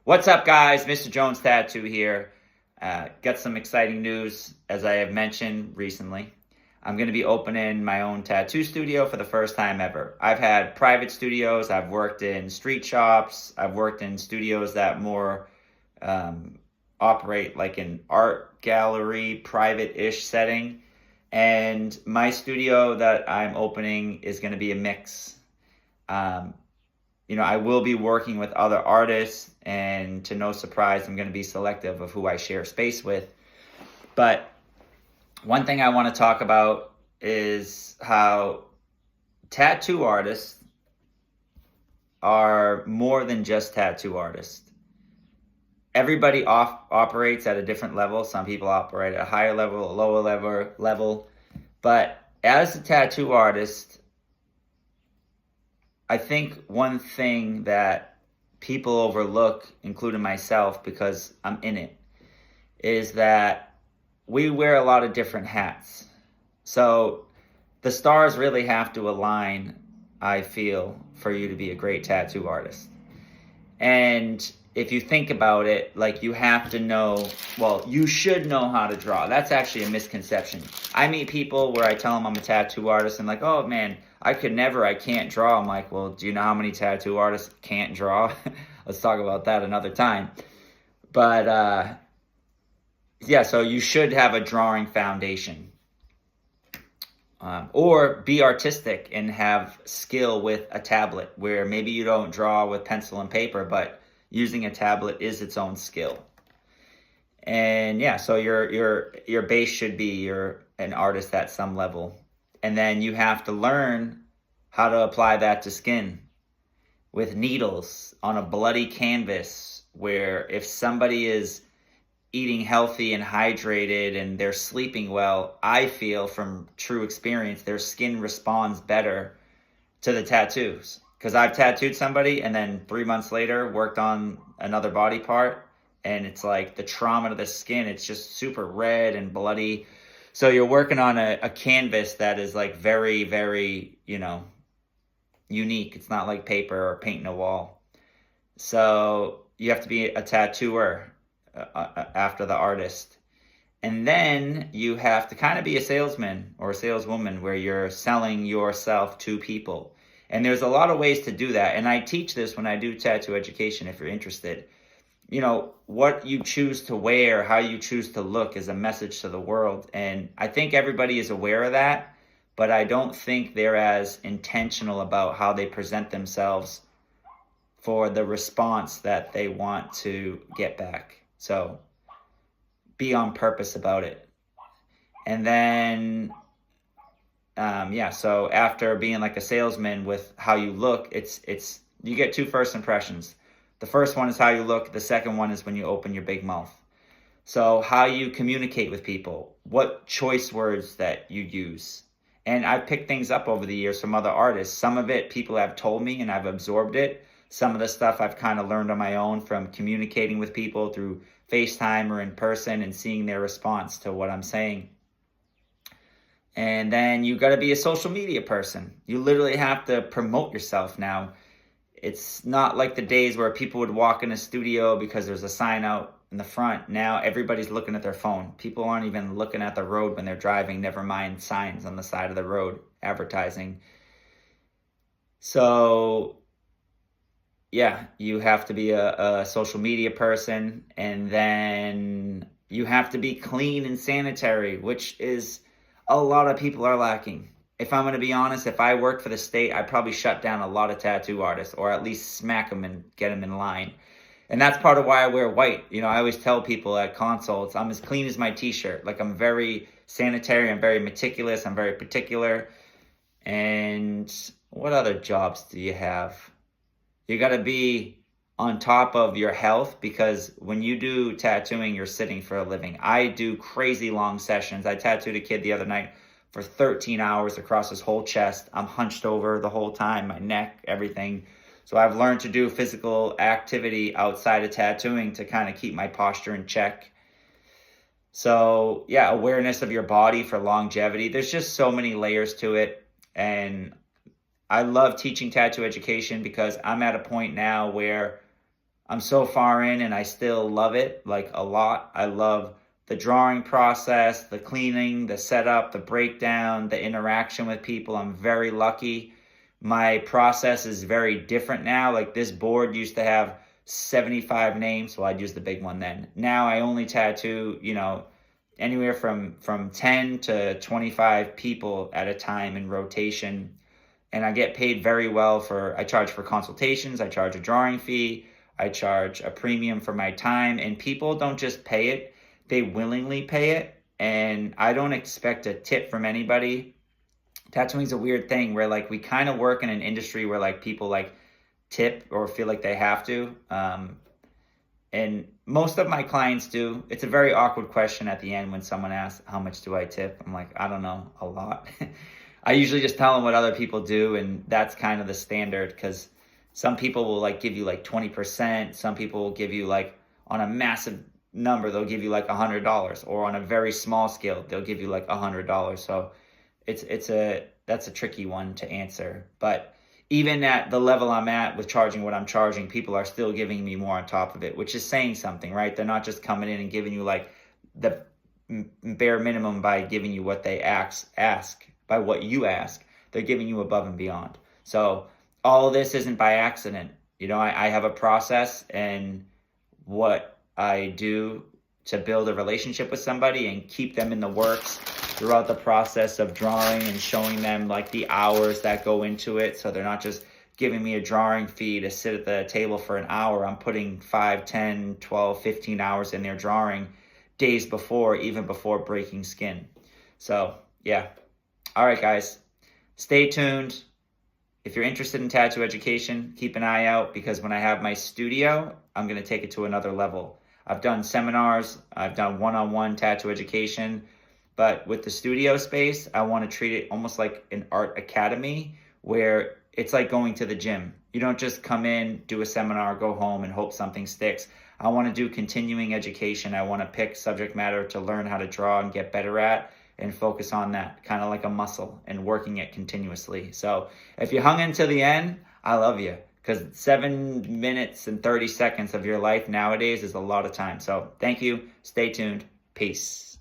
What's up, guys? Mr. Jones Tattoo here. Got some exciting news, as I have mentioned recently. I'm going to be opening my own tattoo studio for the first time ever. I've had private studios, I've worked in street shops, I've worked in studios that more operate like an art gallery, private-ish setting. And my studio that I'm opening is going to be a mix. Um, I will be working with other artists, and to no surprise, I'm going to be selective of who I share space with. But one thing I want to talk about is how tattoo artists are more than just tattoo artists. Everybody operates at a different level. Some people operate at a higher level, a lower level. But as a tattoo artist, I think one thing that people overlook, including myself, because I'm in it, is that we wear a lot of different hats. So the stars really have to align, I feel, for you to be a great tattoo artist. And if you think about it, like, you have to know, well, you should know how to draw. That's actually a misconception. I meet people where I tell them I'm a tattoo artist and like, oh man, I can't draw. I'm like, well, do you know how many tattoo artists can't draw? Let's talk about that another time. But yeah, so you should have a drawing foundation. Or be artistic and have skill with a tablet, where maybe you don't draw with pencil and paper, but using a tablet is its own skill. And yeah, so your base should be you're an artist at some level. And then you have to learn how to apply that to skin with needles on a bloody canvas, where if somebody is eating healthy and hydrated and they're sleeping well, I feel from true experience, their skin responds better to the tattoos. Because I've tattooed somebody and then 3 months later worked on another body part, and it's like the trauma to the skin, it's just super red and bloody. So you're working on a canvas that is like very, very, unique. It's not like paper or painting a wall. So you have to be a tattooer after the artist. And then you have to kind of be a salesman or a saleswoman, where you're selling yourself to people. And there's a lot of ways to do that. And I teach this when I do tattoo education, if you're interested. What you choose to wear, how you choose to look is a message to the world. And I think everybody is aware of that, but I don't think they're as intentional about how they present themselves for the response that they want to get back. So be on purpose about it. And then, so after being like a salesman with how you look, it's you get two first impressions. The first one is how you look. The second one is when you open your big mouth. So how you communicate with people, what choice words that you use. And I've picked things up over the years from other artists. Some of it people have told me and I've absorbed it. Some of the stuff I've kind of learned on my own from communicating with people through FaceTime or in person and seeing their response to what I'm saying. And then you got to be a social media person. You literally have to promote yourself now. It's not like the days where people would walk in a studio because there's a sign out in the front. Now everybody's looking at their phone. People aren't even looking at the road when they're driving, never mind signs on the side of the road advertising. So yeah, you have to be a social media person, and then you have to be clean and sanitary, which is a lot of people are lacking. If I'm going to be honest, if I worked for the state, I'd probably shut down a lot of tattoo artists, or at least smack them and get them in line. And that's part of why I wear white. I always tell people at consults, I'm as clean as my t-shirt. Like, I'm very sanitary, I'm very meticulous, I'm very particular. And what other jobs do you have? You got to be on top of your health, because when you do tattooing, you're sitting for a living. I do crazy long sessions. I tattooed a kid the other night for 13 hours across his whole chest. I'm hunched over the whole time, my neck, everything. So I've learned to do physical activity outside of tattooing to kind of keep my posture in check. So yeah, awareness of your body for longevity. There's just so many layers to it. And I love teaching tattoo education because I'm at a point now where I'm so far in and I still love it like a lot. I love the drawing process, the cleaning, the setup, the breakdown, the interaction with people. I'm very lucky. My process is very different now. Like this board used to have 75 names. Well, I'd use the big one then. Now I only tattoo, anywhere from 10 to 25 people at a time in rotation. And I get paid very well I charge for consultations, I charge a drawing fee, I charge a premium for my time, and people don't just pay it, they willingly pay it. And I don't expect a tip from anybody. Tattooing's a weird thing where like we kind of work in an industry where like people like tip or feel like they have to. And most of my clients do. It's a very awkward question at the end when someone asks, how much do I tip? I'm like, I don't know, a lot. I usually just tell them what other people do, and that's kind of the standard, because some people will like give you like 20%. Some people will give you like on a massive number, they'll give you like $100, or on a very small scale, they'll give you like $100. So that's a tricky one to answer. But even at the level I'm at with charging what I'm charging, people are still giving me more on top of it, which is saying something, right? They're not just coming in and giving you like the bare minimum by giving you what they ask by what you ask. They're giving you above and beyond. So all of this isn't by accident. I have a process and what I do to build a relationship with somebody and keep them in the works throughout the process of drawing and showing them like the hours that go into it. So they're not just giving me a drawing fee to sit at the table for an hour. I'm putting 5, 10, 12, 15 hours in their drawing days before, even before breaking skin. So yeah. All right, guys, stay tuned. If you're interested in tattoo education, keep an eye out, because when I have my studio, I'm going to take it to another level. I've done seminars, I've done one-on-one tattoo education, but with the studio space, I want to treat it almost like an art academy, where it's like going to the gym. You don't just come in, do a seminar, go home, and hope something sticks. I want to do continuing education. I want to pick subject matter to learn how to draw and get better at, and focus on that, kind of like a muscle, and working it continuously. So if you hung in to the end, I love you, because 7 minutes and 30 seconds of your life nowadays is a lot of time. So thank you. Stay tuned. Peace.